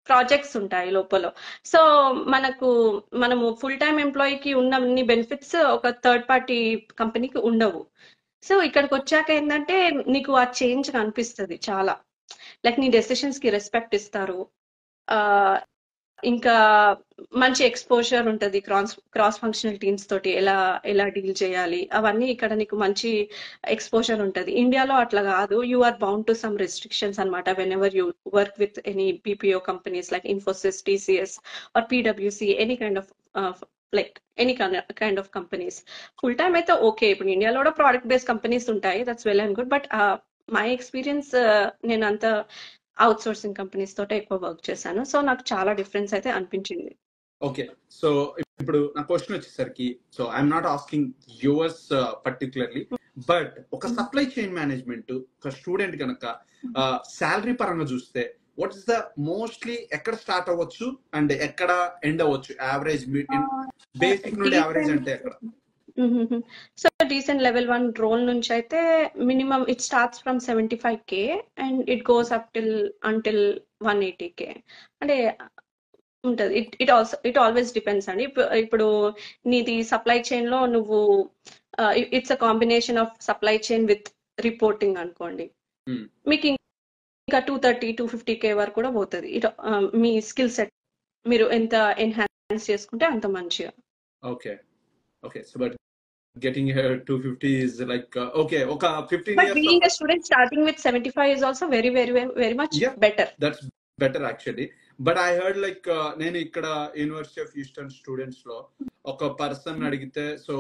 ప్రాజెక్ట్స్ ఉంటాయి లోపల. సో మనము ఫుల్ టైం ఎంప్లాయీకి ఉన్న బెనిఫిట్స్ ఒక థర్డ్ పార్టీ కంపెనీకి ఉండవు. సో ఇక్కడికి వచ్చాక ఏంటంటే నీకు ఆ చేంజ్ కనిపిస్తుంది చాలా. లైక్ నీ డెసిషన్స్ కి రెస్పెక్ట్ ఇస్తారు, ఇంకా మంచి ఎక్స్పోజర్ ఉంటుంది, క్రాస్ ఫంక్షనల్ టీమ్స్ తోటి ఎలా డీల్ చేయాలి అవన్నీ ఇక్కడ నీకు మంచి ఎక్స్పోజర్ ఉంటుంది. ఇండియాలో అట్లా కాదు, you are bound to some restrictions అనమాట whenever you work with any BPO companies like Infosys, TCS or పీడబ్ల్యూసీ, any kind of like any kind of companies. Full time అయితే ఓకే, ఇప్పుడు ఇండియాలో కూడా ప్రోడక్ట్ బేస్డ్ కంపెనీస్ ఉంటాయి, that's well and good, but my experience నేను అంత out sourcing companies తోటే ఎక్కువ వర్క్ చేశాను. సో నాకు చాలా డిఫరెన్స్ అయితే అనిపించింది. ఓకే. సో ఇప్పుడు నా క్వశ్చన్ వచ్చేసరికి, so I'm not asking yours particularly, but ఒక సప్లై చైన్ మేనేజ్మెంట్ ఒక స్టూడెంట్ కనుక శాలరీ పరంగా చూస్తే వాట్ ఇస్ ద మోస్ట్లీ ఎక్కడ స్టార్ట్ అవ్వచ్చు అండ్ ఎక్కడ ఎండ్ అవ్వచ్చు? యావరేజ్ బేసిక్ నుండి యావరేజ్ అంటే ఎక్కడ? సో డీసెంట్ లెవెల్ 1 రోల్ నుంచి అయితే minimum it starts from 75K and it goes up until 180K అంటే ఉంటది. ఇట్ ఆల్వేస్ డిపెండ్స్ అండి. ఇప్పుడు నీది సప్లై చైన్ లో నువ్వు it's a combination of supply chain with reporting అనుకోండి, మీకు ఇంకా 230-250K వరకు కూడా పోతుంది. మీ స్కిల్ సెట్ మీరు ఎంత ఎన్హాన్స్ చేసుకుంటే అంత మంచిగా. Okay okay. So but getting here 250 is like okay, oka 15 but years being a student starting with 75 is also very very very much better. That's better actually, but I heard like నేను ఇక్కడ university of Houston students లో ఒక person అడిగితే, so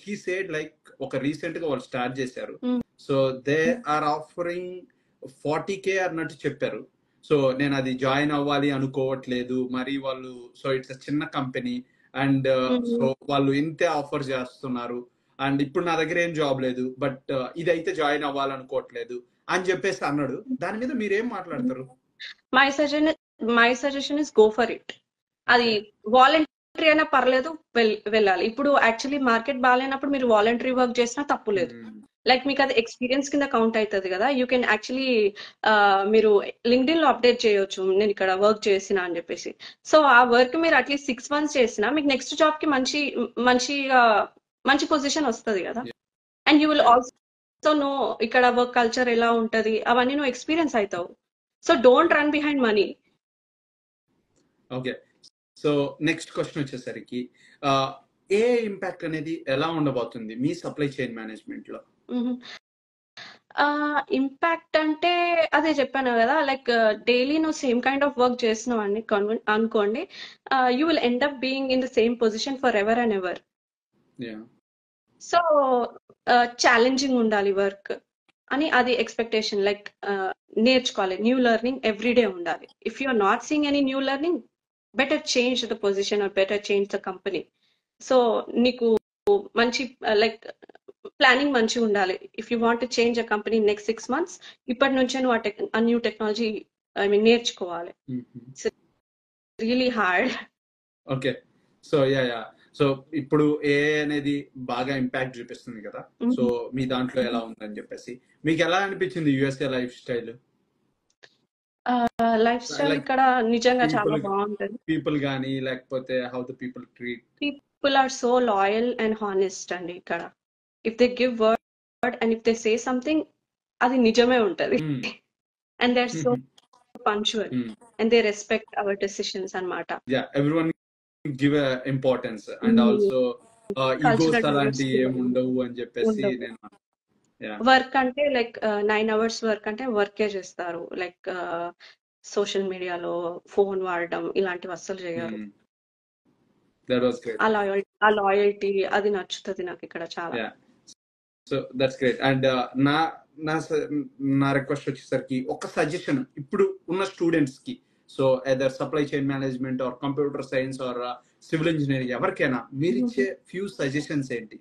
he said like ఒక recent గా వాళ్ళు start చేశారు. Mm. So they are offering 40K అన్నట్టు చెప్పారు. సో నేను అది జాయిన్ అవ్వాలి అనుకోవట్లేదు మరి వాళ్ళు. సో ఇట్స్ చిన్న కంపెనీ అండ్ సో వాళ్ళు ఇంతే ఆఫర్ చేస్తున్నారు అండ్ ఇప్పుడు నా దగ్గర ఏం జాబ్ లేదు బట్ ఇదైతే జాయిన్ అవ్వాలనుకోవట్లేదు అని చెప్పేసి అన్నాడు. దాని మీద మీరేం మాట్లాడతారు? My suggestion is go for it. అది వాలంటరీ అయినా పర్లేదు, వెళ్ళాలి. ఇప్పుడు యాక్చువల్లీ మార్కెట్ బాగాలేనప్పుడు మీరు వాలంటరీ వర్క్ చేసినా తప్పు లేదు. లైక్ మీకు అది ఎక్స్పీరియన్స్ కింద కౌంట్ అవుతుంది కదా. యూ కెన్ యాక్చువల్లీ మీరు లింక్డ్ఇన్ లో అప్డేట్ చేయొచ్చు నేను ఇక్కడ వర్క్ చేసిన అని చెప్పేసి. సో ఆ వర్క్ మీరు అట్లీస్ట్ 6 months చేసినా మీకు నెక్స్ట్ జాబ్ కి మంచి పొజిషన్ వస్తుంది కదా. And you will also know ఇక్కడ వర్క్ కల్చర్ ఎలా ఉంటది అవన్నీ నువ్వు ఎక్స్పీరియన్స్ అవుతావు. So don't run behind money. Okay, so next question వచ్చేసరికి ఏ ఇంపాక్ట్ అనేది ఎలా ఉండబోతుంది మీ సప్లై చైన్ మేనేజ్మెంట్ లో? ఇంపాక్ట్ అంటే అదే చెప్పాను కదా, లైక్ డైలీ నువ్వు సేమ్ కైండ్ ఆఫ్ వర్క్ చేస్తున్నావు అని అనుకోండి, you will end up being in the same position for ever and ever. So challenging ఉండాలి వర్క్ అని, అది ఎక్స్పెక్టేషన్. లైక్ నేర్చుకోవాలి, న్యూ లెర్నింగ్ ఎవ్రీడే ఉండాలి. If you are not seeing any new learning, better change the position or better change the company. So నీకు మంచి like planning మంచిగా ఉండాలి. If you want to change a company next 6 months, ఇప్పటి నుంచే నువ్వు ఆ new technology నేర్చుకోవాలి. It's really hard. Okay, so so ఇప్పుడు ఏఐ అనేది బాగా ఇంపాక్ట్ చూపిస్తుంది కదా. సో మీ దాంట్లో ఎలా ఉందని చెప్పేసి మీకు ఎలా అనిపించింది USA life style? Life style ఇక్కడ నిజంగా చాలా బాగుంటుంది. పీపుల్ గానీ లేకపోతే how the people treat? People are so loyal and honest అండి ఇక్కడ. If they give word and if they say something, అది నిజమే ఉంటది. And they are so punctual and they respect our decisions అన్నమాట. Everyone give importance and also egos అలాంటి ఏమి ఉండవు అని చెప్పేసి నేను. వర్క్ అంటే లైక్ 9 hours వర్క్ అంటే వర్కే చేస్తారు. లైక్ సోషల్ మీడియాలో ఫోన్ వాడడం ఇలాంటివి అస్సలు చేయరు. ఆ లాయల్టీ అది నచ్చుతుంది నాకు ఇక్కడ చాలా. So that's great. అండ్ నా రిక్వెస్ట్ వచ్చేసరికి ఒక సజెషన్ ఇప్పుడు ఉన్న స్టూడెంట్స్ కి, so either supply chain management or computer science or civil engineering ఎవరికైనా మీరు ఇచ్చే ఫ్యూ సజెషన్స్ ఏంటి?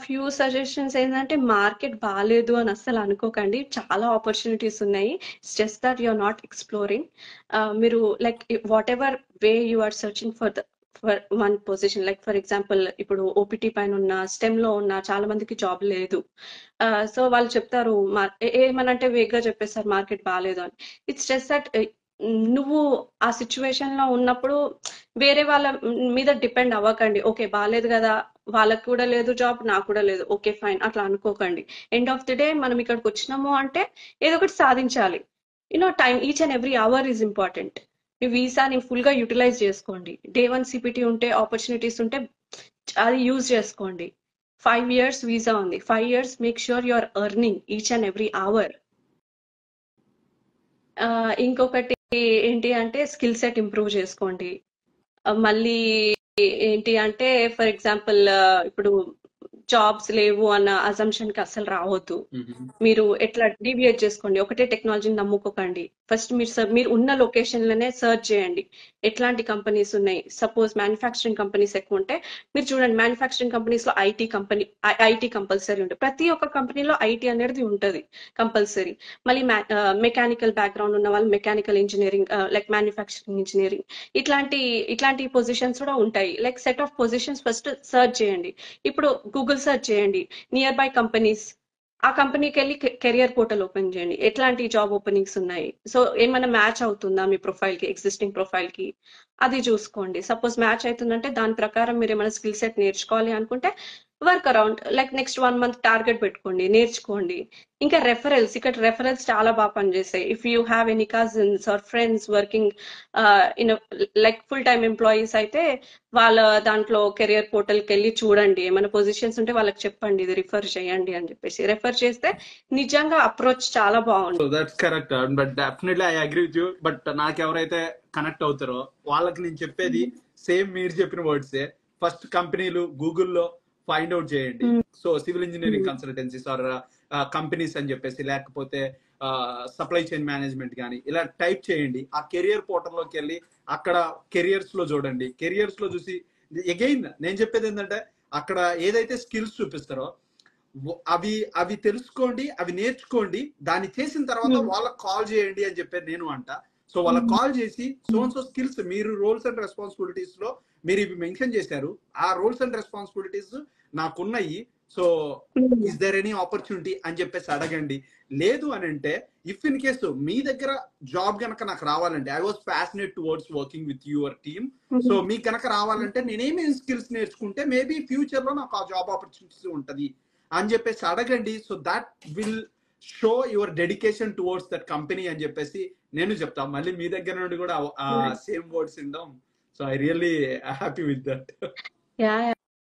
ఫ్యూ సజెషన్స్ ఏంటంటే, మార్కెట్ బాగాలేదు అని అస్సలు అనుకోకండి, చాలా ఆపర్చునిటీస్ ఉన్నాయి. It's just that you are not exploring. మీరు like whatever way you are searching for one position, like for example ఇప్పుడు ఓపీటీ పైన ఉన్న స్టెమ్ లో ఉన్న చాలా మందికి జాబ్ లేదు. సో వాళ్ళు చెప్తారు ఏమనంటే వేగ్గా చెప్పేస్తారు మార్కెట్ బాగాలేదు అని. ఇట్స్ జస్ట్ దట్ నువ్వు ఆ సిచ్యువేషన్ లో ఉన్నప్పుడు వేరే వాళ్ళ మీద డిపెండ్ అవ్వకండి. ఓకే బాగాలేదు కదా, వాళ్ళకి కూడా లేదు జాబ్, నాకు కూడా లేదు, ఓకే ఫైన్ అట్లా అనుకోకండి. ఎండ్ ఆఫ్ ది డే మనం ఇక్కడికి వచ్చినాము అంటే ఏదో ఒకటి సాధించాలి. Time each and every hour is important. మీ వీసాని ఫుల్ గా యూటిలైజ్ చేసుకోండి. Day 1 CPT ఉంటే, ఆపర్చునిటీస్ ఉంటే అది యూజ్ చేసుకోండి. 5 years వీసా ఉంది, 5 years make sure you are earning each and every hour. ఇంకొకటి ఏంటి అంటే స్కిల్ సెట్ ఇంప్రూవ్ చేసుకోండి. మళ్ళీ ఏంటి అంటే ఫర్ ఎగ్జాంపుల్ ఇప్పుడు జాబ్స్ లేవు అన్న అజంప్షన్ కి అసలు రావద్దు. మీరు ఎట్లా డివియేట్ చేసుకోండి, ఒకటే టెక్నాలజీని నమ్ముకోకండి. ఫస్ట్ మీరు ఉన్న లొకేషన్ లోనే సర్చ్ చేయండి ఎట్లాంటి కంపెనీస్ ఉన్నాయి. సపోజ్ మ్యానుఫ్యాక్చరింగ్ కంపెనీస్ ఎక్కువ ఉంటే మీరు చూడండి, మ్యానుఫ్యాక్చరింగ్ కంపెనీస్ లో ఐటీ కంపల్సరీ ఉంటుంది. ప్రతి ఒక్క కంపెనీలో ఐటీ అనేది ఉంటుంది కంపల్సరీ. మళ్ళీ మెకానికల్ బ్యాక్గ్రౌండ్ ఉన్న వాళ్ళు mechanical engineering, like manufacturing engineering, ఇట్లాంటి పొజిషన్స్ కూడా ఉంటాయి. Like set of positions first search చేయండి. ఇప్పుడు గూగుల్ సర్చ్ చేయండి నియర్ బై కంపెనీస్, ఆ కంపెనీకి వెళ్ళి కెరియర్ పోర్టల్ ఓపెన్ చేయండి, ఎట్లాంటి జాబ్ ఓపెనింగ్స్ ఉన్నాయి, సో ఏమైనా మ్యాచ్ అవుతుందా మీ ప్రొఫైల్ కి, ఎగ్జిస్టింగ్ ప్రొఫైల్ కి, అది చూసుకోండి. సపోజ్ మ్యాచ్ అవుతుందంటే దాని ప్రకారం మీరు ఏమైనా స్కిల్ సెట్ నేర్చుకోవాలి అనుకుంటే work around like next 1 month target పెట్టుకోండి, నేర్చుకోండి. ఇంకా రెఫరల్స్, ఇక్కడ రెఫరల్స్ చాలా బాగా పనిచేస్తాయి. If you have any cousins or friends working in like full time employees అయితే వాళ్ళ దాంట్లో కెరియర్ పోర్టల్ కి వెళ్ళి చూడండి, ఏమైనా పొజిషన్స్ ఉంటే వాళ్ళకి చెప్పండి ఇది రిఫర్ చేయండి అని చెప్పేసి. రెఫర్ చేస్తే నిజంగా అప్రోచ్ చాలా బాగుంది. So that's correct, but definitely I agree with you. But నాకు ఎవరైతే కనెక్ట్ అవుతారో వాళ్ళకి నేను చెప్పేది సేమ్ మీరు చెప్పిన వర్డ్సే. ఫస్ట్ కంపెనీలు గూగుల్లో ఫైండ్ అవుట్ చేయండి. So civil engineering consultancies or companies అని చెప్పేసి, లేకపోతే సప్లై చైన్ మేనేజ్మెంట్ కానీ ఇలా టైప్ చేయండి. ఆ కెరియర్ పోర్టల్లోకి వెళ్ళి అక్కడ కెరియర్స్ లో చూడండి. కెరియర్స్ లో చూసి అగైన్ నేను చెప్పేది ఏంటంటే, అక్కడ ఏదైతే స్కిల్స్ చూపిస్తారో అవి అవి తెలుసుకోండి, అవి నేర్చుకోండి. దాన్ని చేసిన తర్వాత వాళ్ళకి కాల్ చేయండి అని చెప్పేది నేను అంట. సో వాళ్ళకి కాల్ చేసి సో స్కిల్స్ మీరు రోల్స్ అండ్ రెస్పాన్సిబిలిటీస్ లో మీరు ఇవి మెన్షన్ చేశారు, ఆ రోల్స్ అండ్ రెస్పాన్సిబిలిటీస్ నాకున్నాయి, so is there any opportunity అని చెప్పేసి అడగండి. లేదు అని అంటే, ఇఫ్ ఇన్ కేసు మీ దగ్గర జాబ్ కనుక నాకు రావాలంటే, I was passionate towards working with your team, so మీకు కనుక రావాలంటే నేనేమేమి స్కిల్స్ నేర్చుకుంటే మేబీ ఫ్యూచర్ లో నాకు ఆ జాబ్ ఆపర్చునిటీస్ ఉంటది అని చెప్పేసి అడగండి. So that will show your dedication towards that company అని చెప్పేసి నేను చెప్తాను. మళ్ళీ మీ దగ్గర నుండి కూడా సేమ్ వర్డ్స్ విందాం. So I really happy with that. Yeah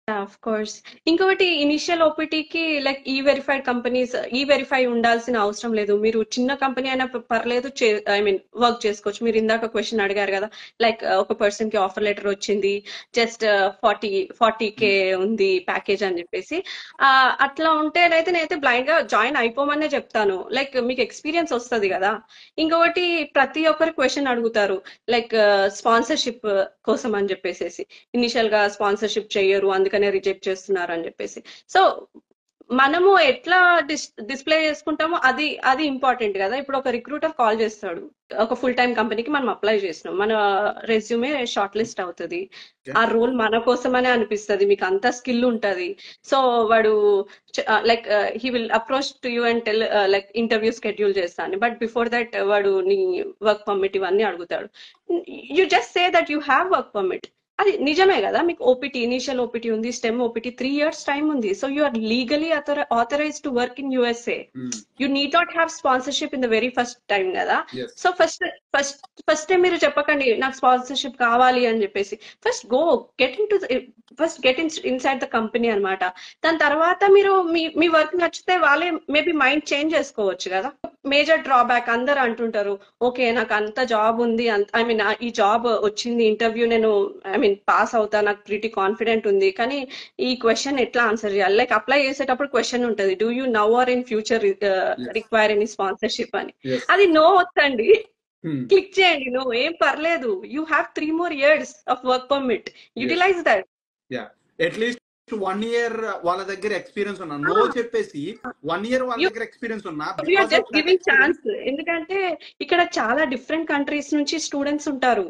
of course. ఇంకొకటి, ఇనిషియల్ ఓపీటీకి లైక్ ఈ వెరిఫైడ్ కంపెనీస్ ఈ వెరిఫై ఉండాల్సిన అవసరం లేదు. మీరు చిన్న కంపెనీ అయినా పర్లేదు, ఐ మీన్ వర్క్ చేసుకోవచ్చు. మీరు ఇందాక క్వశ్చన్ అడిగారు కదా, లైక్ ఒక పర్సన్ కి ఆఫర్ లెటర్ వచ్చింది, జస్ట్ 40K ఉంది ప్యాకేజ్ అని చెప్పేసి, అట్లా ఉంటేనైతే నేనైతే బ్లైండ్ గా జాయిన్ అయిపోమనే చెప్తాను. లైక్ మీకు ఎక్స్పీరియన్స్ వస్తుంది కదా. ఇంకొకటి, ప్రతి ఒక్కరు క్వశ్చన్ అడుగుతారు లైక్ స్పాన్సర్షిప్ కోసం అని చెప్పేసి, ఇనిషియల్ గా స్పాన్సర్షిప్ చెయ్యరు అందుకనే రిజెక్ట్ చేస్తున్నారు అని చెప్పేసి. సో మనము ఎట్లా డిస్ప్లే చేసుకుంటామో అది ఇంపార్టెంట్ కదా. ఇప్పుడు ఒక రిక్రూటర్ కాల్ చేస్తాడు, ఒక ఫుల్ టైం కంపెనీకి మనం అప్లై చేసినాం, మన రెజ్యూమే షార్ట్ లిస్ట్ అవుతుంది, ఆ రోల్ మన కోసమనే అనిపిస్తుంది, మీకు అంత స్కిల్ ఉంటది. సో వాడు like he will approach to you and tell like interview schedule చేస్తాను. బట్ బిఫోర్ దట్ వాడు నీ వర్క్ పర్మిట్ ఇవన్నీ అడుగుతాడు. You just say that you have work permit. అది నిజమే కదా, మీకు ఓపీటీ, ఇనిషియల్ ఓపీటీ ఉంది, స్టెమ్ ఓపీటీ 3 years టైం ఉంది. So you are legally authorized to work in USA. You need not have sponsorship in the very first time కదా. So first time మీరు చెప్పకండి నాకు స్పాన్సర్షిప్ కావాలి అని చెప్పేసి. First get inside the company అనమాట. దాని తర్వాత మీరు మీ వర్క్ నచ్చితే వాళ్ళే మేబీ మైండ్ చేంజ్ చేసుకోవచ్చు కదా. మేజర్ డ్రాబ్యాక్ అందరు అంటుంటారు, ఓకే నాకు అంత జాబ్ ఉంది, ఐ మీన్ ఈ జాబ్ వచ్చింది, ఇంటర్వ్యూ నేను పాస్ అవుతా, నాకు ప్రిటీ కాన్ఫిడెంట్ ఉంది, కానీ ఈ క్వశ్చన్ ఎట్లా ఆన్సర్ చేయాలి. లైక్ అప్లై చేసేటప్పుడు క్వశ్చన్ ఉంటుంది, do you now or in future require any sponsorship అని. అది నో వద్దండి, క్లిక్ చేయండి, నో ఏం పర్లేదు. You have 3 more years of work permit, utilize that. At least 1 year వాళ్ళ దగ్గర ఎక్స్పీరియన్స్ ఉన్నా, నో చెప్పేసి 1 year వాళ్ళ దగ్గర ఎక్స్పీరియన్స్ ఉన్నా, జస్ట్ గివింగ్ ఛాన్స్. ఎందుకంటే ఇక్కడ చాలా డిఫరెంట్ కంట్రీస్ నుంచి స్టూడెంట్స్ ఉంటారు,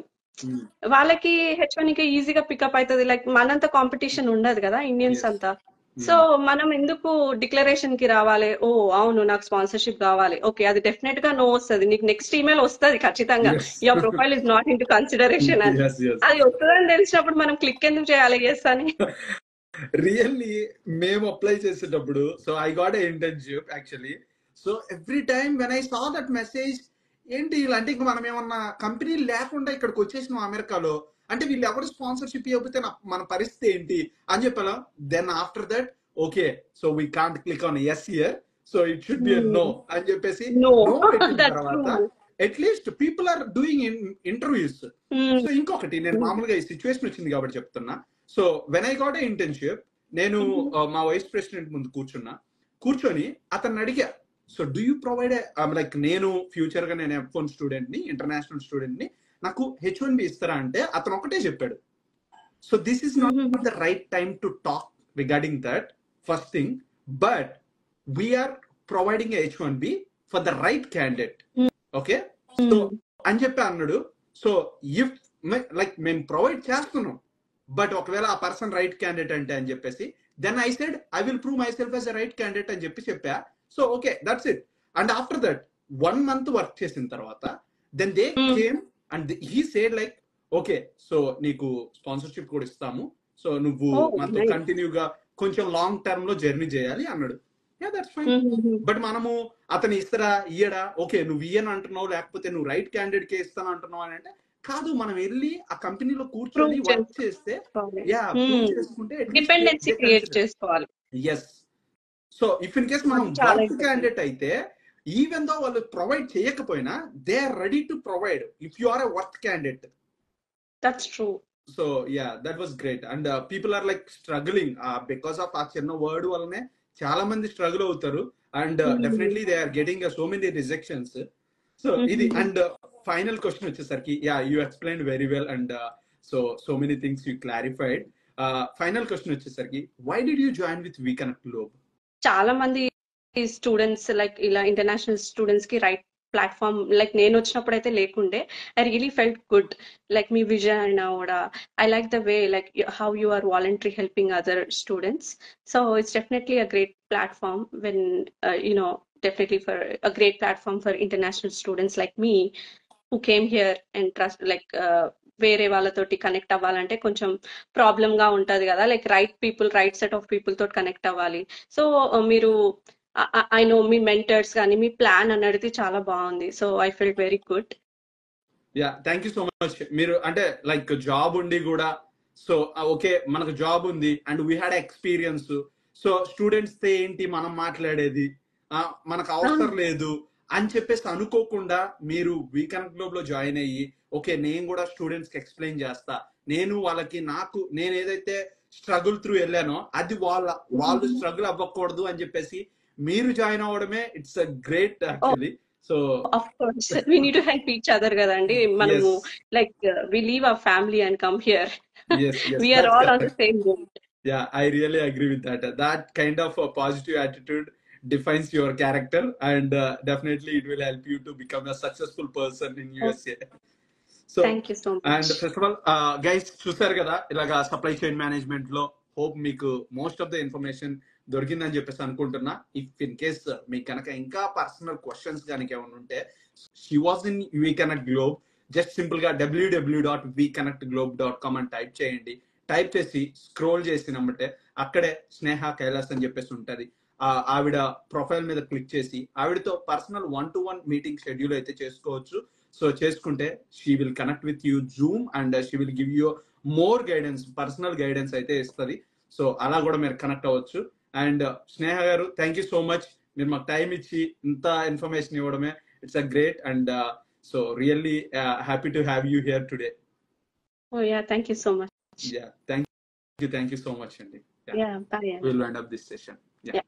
వాళ్ళకి H1కి ఈజీగా పికప్ అవుతుంది. లైక్ మనంత కాంపిటీషన్ ఉండదు కదా ఇండియన్స్ అంతా. సో మనం ఎందుకు డిక్లరేషన్ కి రావాలి, ఓ అవును నాకు స్పాన్సర్షిప్ కావాలి, ఓకే అది డెఫినెట్ గా నో వస్తుంది, నీకు నెక్స్ట్ ఈమెయిల్ వస్తుంది ఖచ్చితంగా, your profile is not in to consideration అని. అది వస్తుందని తెలిసినప్పుడు మనం క్లిక్ ఎందుకు చేయాలి ఎస్ అని. రియల్లీ మేము అప్లై చేసేటప్పుడు, so I got a internship actually. So every time when I saw that message, ఏంటి ఇలాంటి మనం ఏమన్నా కంపెనీ లేకుండా ఇక్కడికి వచ్చేసినాం అమెరికాలో, అంటే వీళ్ళు ఎవరు స్పాన్సర్షిప్ ఇవ్వకపోతే మన పరిస్థితి ఏంటి అని చెప్పాను. Then after that okay, so we can't click on yes here, so it should be no అని చెప్పేసి నో పెట్టిన తర్వాత at least people are doing interviews. So ఇంకొకటి, నేను మామూలుగా ఈ సిచ్యువేషన్ వచ్చింది కాబట్టి చెప్తున్నా. So when I got a internship, నేను మా వైస్ ప్రెసిడెంట్ ముందు కూర్చొని అతన్ని అడిగా, so do you provide like నేను ఫ్యూచర్ గా నేను F1 స్టూడెంట్ ని, ఇంటర్నేషనల్ స్టూడెంట్ ని, నాకు H1B ఇస్తారా అంటే అతను ఒకటే చెప్పాడు, so this is not the right time to talk regarding that first thing, but we're providing H1B for the right candidate, okay so అని చెప్పి అన్నాడు. సో ఇఫ్ లైక్ మేము ప్రొవైడ్ చేస్తున్నాం, బట్ ఒకవేళ ఆ పర్సన్ రైట్ క్యాండిడేట్ అంటే అని చెప్పేసి, then I said I will prove myself as a right candidate అని చెప్పా. So okay that's it. And after that 1 month work చేసిన తర్వాత then they came and he said like, okay so నీకు sponsorship కూడా ఇస్తాము, so నువ్వు మనతో కంటిన్యూగా కొంచెం లాంగ్ టర్మ్ లో జర్నీ చేయాలి అన్నాడు. Yeah that's fine. బట్ మనము అతను ఇస్తారా ఇయ్యడా, ఓకే నువ్వు ఇయ్యను అంటున్నావు, లేకపోతే నువ్వు రైట్ క్యాండిడేట్ కే ఇస్తాను అంటున్నావు అని అంటే, కాదు మనం వెళ్ళి ఆ కంపెనీలో కూర్చొని వర్క్ చేస్తే, యా ప్రూవ్ చేసుకుంటే డిపెండెన్సీ క్రియేట్ చేసుకోవాలి. Yes. So if in case మనం వర్క్ క్యాండిడేట్ అయితే, ఈవెన్ దో వాళ్ళు ప్రొవైడ్ చేయకపోయినా, they are ready to provide if you are a work candidate. That's true. So yeah that was great and people are like struggling because of ఆ చిన్న word వల్లనే చాలా మంది struggle అవుతారు and definitely they are getting so many rejections. So ఇది and final question వచ్చేసరికి yeah you explain very well and so many things you clarified. Final question వచ్చేసరికి why did you join with we connect globe? చాలా మంది students like ఇలా international students కి right platform like నేను వచ్చినప్పుడు అయితే లేకుండే. I really felt good like మీ విజన్ అయినా కూడా I like the way like how you are voluntary helping other students. So it's definitely a great platform when you know definitely for a great platform for international students like me who came here and trust like వేరే వాళ్ళతోటి connect అవ్వాలంటే కొంచెం problem గా ఉంటది కదా, like right people right set of people తోటి connect అవ్వాలి. So మీరు ఐ నో మీ మెంటర్స్ కానీ మీ ప్లాన్ అనేది చాలా బాగుంది. So I feel very good. Yeah thank you so much. మీరు అంటే లైక్ జాబ్ ఉండి కూడా సో ఓకే మనకు జాబ్ ఉంది and we had experience. So students తో ఏంటి మనం మాట్లాడేది, మనకు అవసరం లేదు అని చెప్పేసి అనుకోకుండా మీరు వీ కనెక్ట్ గ్లోబ్ లో జాయిన్ అయ్యి ఓకే నేను కూడా స్టూడెంట్స్ కి ఎక్స్ప్లెయిన్ చేస్తా, నేను వాళ్ళకి నేను ఏదైతే స్ట్రగుల్ త్రూ వెళ్ళానో అది వాళ్ళు స్ట్రగుల్ అవ్వకూడదు అని చెప్పేసి మీరు జాయిన్ అవ్వడమే it's a great actually. So of course we need to help each other కదండి. మనము like we leave our family and come here. We are all on the same boat. Yeah, I really agree with that. That kind of a positive attitude defines your character and definitely it will help you to become a successful person in USA. So thank you so much. And first of all guys చూసారు కదా ఇలాగా supply chain management లో hope మీకు most of the information దొరికిందని చెప్పేసి అనుకుంటున్నా. If in case మీకు కనుక ఇంకా పర్సనల్ క్వశ్చన్స్ కనుక ఏమైనా ఉంటే she was in we connect globe, just simple గా www.vconnectglobe.com అని టైప్ చేయండి. టైప్ చేసి స్క్రోల్ చేసినమ్మంటే అక్కడే స్నేహ కైలాస్ అని చెప్పేసి ఉంటది. ఆవిడ ప్రొఫైల్ మీద క్లిక్ చేసి ఆవిడతో పర్సనల్ 1-to-1 మీటింగ్ షెడ్యూల్ అయితే చేసుకోవచ్చు. సో చేసుకుంటే she will connect with you Zoom and she will give you more guidance, personal guidance అయితే ఇస్తుంది. సో అలా కూడా మీరు కనెక్ట్ అవ్వచ్చు. అండ్ స్నేహ గారు థ్యాంక్ యూ సో మచ్, మీరు మాకు టైం ఇచ్చి ఇంత ఇన్ఫర్మేషన్ ఇవ్వడమే it's a great and so really happy to have you here today. Oh yeah, thank you so much. Yeah, thank you so much, Andy. Yeah, bye. We'll wind up this session. Yeah.